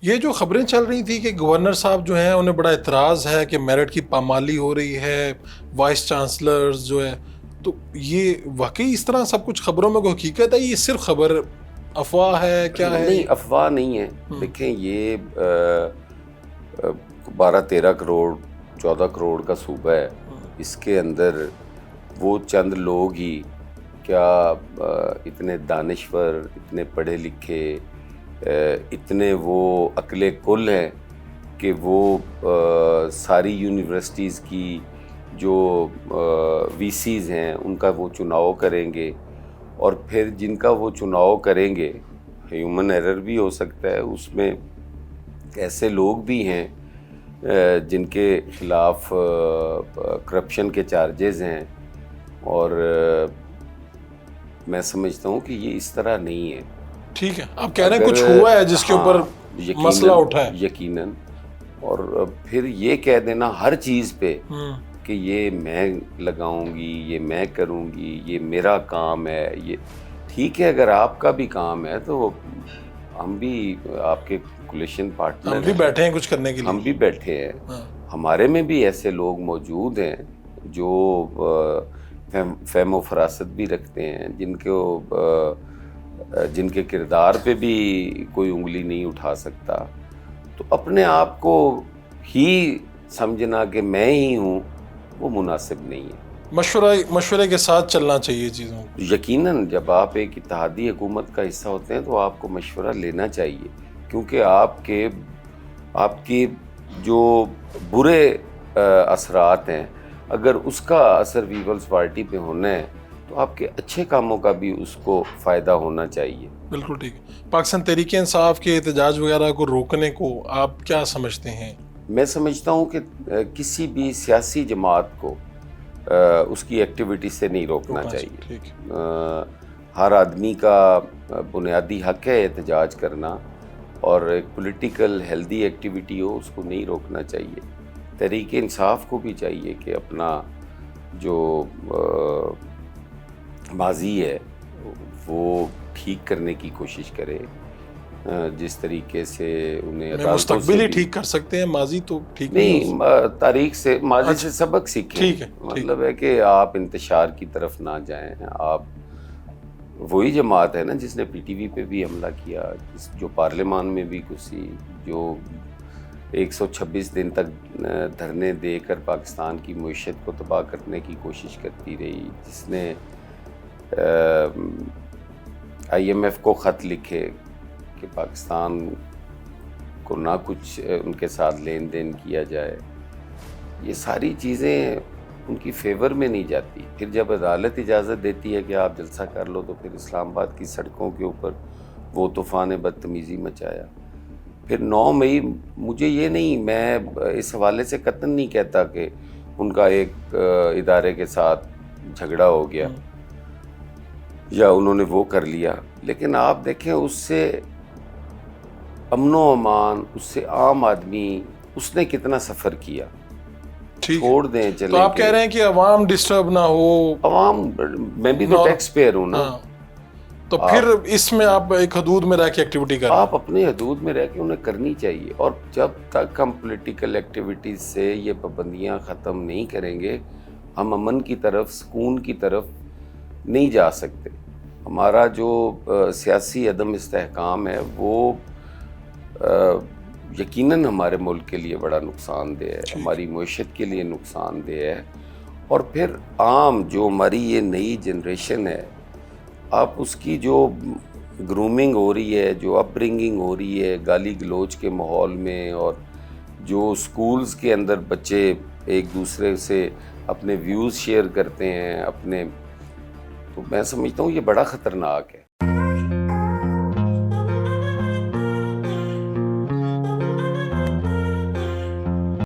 یہ جو خبریں چل رہی تھی کہ گورنر صاحب جو ہیں انہیں بڑا اعتراض ہے کہ میرٹ کی پامالی ہو رہی ہے، وائس چانسلرز جو ہے، تو یہ واقعی اس طرح سب کچھ خبروں میں کوئی حقیقت ہے، یہ صرف خبر افواہ ہے، کیا ہے نہیں، یہ؟ افواہ نہیں ہے. دیکھیں یہ 12-13 کروڑ 14 کروڑ کا صوبہ ہے. اس کے اندر وہ چند لوگ ہی کیا اتنے دانشور، اتنے پڑھے لکھے، اتنے وہ عقل کل ہیں کہ وہ ساری یونیورسٹیز کی جو وی سیز ہیں ان کا وہ چناؤ کریں گے، اور پھر جن کا وہ چناؤ کریں گے، ہیومن ایرر بھی ہو سکتا ہے اس میں، ایسے لوگ بھی ہیں جن کے خلاف کرپشن کے چارجز ہیں، اور میں سمجھتا ہوں کہ یہ اس طرح نہیں ہے. ٹھیک ہے، آپ کہہ رہے ہیں اگر کچھ ہوا ہے جس کے اوپر مسئلہ یقیناً اٹھا ہے. یقیناً، اور پھر یہ کہہ دینا ہر چیز پہ کہ یہ میں لگاؤں گی، یہ میں کروں گی، یہ میرا کام ہے، یہ ٹھیک ہے. اگر آپ کا بھی کام ہے تو ہم بھی آپ کے کولیشن ہم پارٹنر بھی ہیں، بیٹھے ہیں کچھ کرنے کے لیے. ہم بھی بیٹھے ہیں. ہاں. ہمارے میں بھی ایسے لوگ موجود ہیں جو فہم و فراست بھی رکھتے ہیں، جن کے کردار پہ بھی کوئی انگلی نہیں اٹھا سکتا. تو اپنے آپ کو ہی سمجھنا کہ میں ہی ہوں، وہ مناسب نہیں ہے. مشورے کے ساتھ چلنا چاہیے چیزوں کو. یقیناً جب آپ ایک اتحادی حکومت کا حصہ ہوتے ہیں تو آپ کو مشورہ لینا چاہیے، کیونکہ آپ کے جو برے اثرات ہیں، اگر اس کا اثر پیپلز پارٹی پہ ہونا ہے تو آپ کے اچھے کاموں کا بھی اس کو فائدہ ہونا چاہیے. بالکل ٹھیک ہے. پاکستان تحریک انصاف کے احتجاج وغیرہ کو روکنے کو آپ کیا سمجھتے ہیں؟ میں سمجھتا ہوں کہ کسی بھی سیاسی جماعت کو اس کی ایکٹیویٹی سے نہیں روکنا چاہیے. ٹھیک ہے. ہر آدمی کا بنیادی حق ہے احتجاج کرنا، اور ایک پولیٹیکل ہیلدی ایکٹیویٹی ہو اس کو نہیں روکنا چاہیے. تحریک انصاف کو بھی چاہیے کہ اپنا جو ماضی ہے وہ ٹھیک کرنے کی کوشش کرے. جس طریقے سے انہیں میں عدالتوں سے مستقبل ہی بھی ٹھیک کر سکتے ہیں، ماضی تو ٹھیک نہیں ہو نہیں، تاریخ سے، ماضی اچھا. سے سبق سیکھیں. ٹھیک ہے. مطلب ہے کہ آپ انتشار کی طرف نہ جائیں. آپ وہی جماعت ہے نا جس نے پی ٹی وی پہ بھی حملہ کیا، جو پارلیمان میں بھی گھسی، جو 126 دن تک دھرنے دے کر پاکستان کی معیشت کو تباہ کرنے کی کوشش کرتی رہی، جس نے آئی ایم ایف کو خط لکھے کہ پاکستان کو نہ کچھ ان کے ساتھ لین دین کیا جائے. یہ ساری چیزیں ان کی فیور میں نہیں جاتی. پھر جب عدالت اجازت دیتی ہے کہ آپ جلسہ کر لو تو پھر اسلام آباد کی سڑکوں کے اوپر وہ طوفان بدتمیزی مچایا. پھر 9 مئی، مجھے یہ نہیں، میں اس حوالے سے قطعاً نہیں کہتا کہ ان کا ایک ادارے کے ساتھ جھگڑا ہو گیا یا انہوں نے وہ کر لیا، لیکن آپ دیکھیں اس سے امن و امان، اس سے عام آدمی، اس نے کتنا سفر کیا. چھوڑ دیں چلیں. تو آپ کہہ رہے ہیں کہ عوام ڈسٹرب نہ ہو. عوام، میں بھی تو ٹیکس پیئر ہوں نا. تو پھر اس میں آپ ایک حدود میں رہ کے ایکٹیویٹی کر رہے ہیں. آپ اپنے حدود میں رہ کے انہیں کرنی چاہیے، اور جب تک ہم پولیٹیکل ایکٹیویٹیز سے یہ پابندیاں ختم نہیں کریں گے، ہم امن کی طرف، سکون کی طرف نہیں جا سکتے. ہمارا جو سیاسی عدم استحکام ہے وہ یقیناً ہمارے ملک کے لیے بڑا نقصان دہ ہے، ہماری معیشت کے لیے نقصان دہ ہے. اور پھر عام جو ہماری یہ نئی جنریشن ہے، آپ اس کی جو گرومنگ ہو رہی ہے، جو اپ برنگنگ ہو رہی ہے گالی گلوچ کے ماحول میں، اور جو سکولز کے اندر بچے ایک دوسرے سے اپنے ویوز شیئر کرتے ہیں اپنے، تو میں سمجھتا ہوں یہ بڑا خطرناک ہے.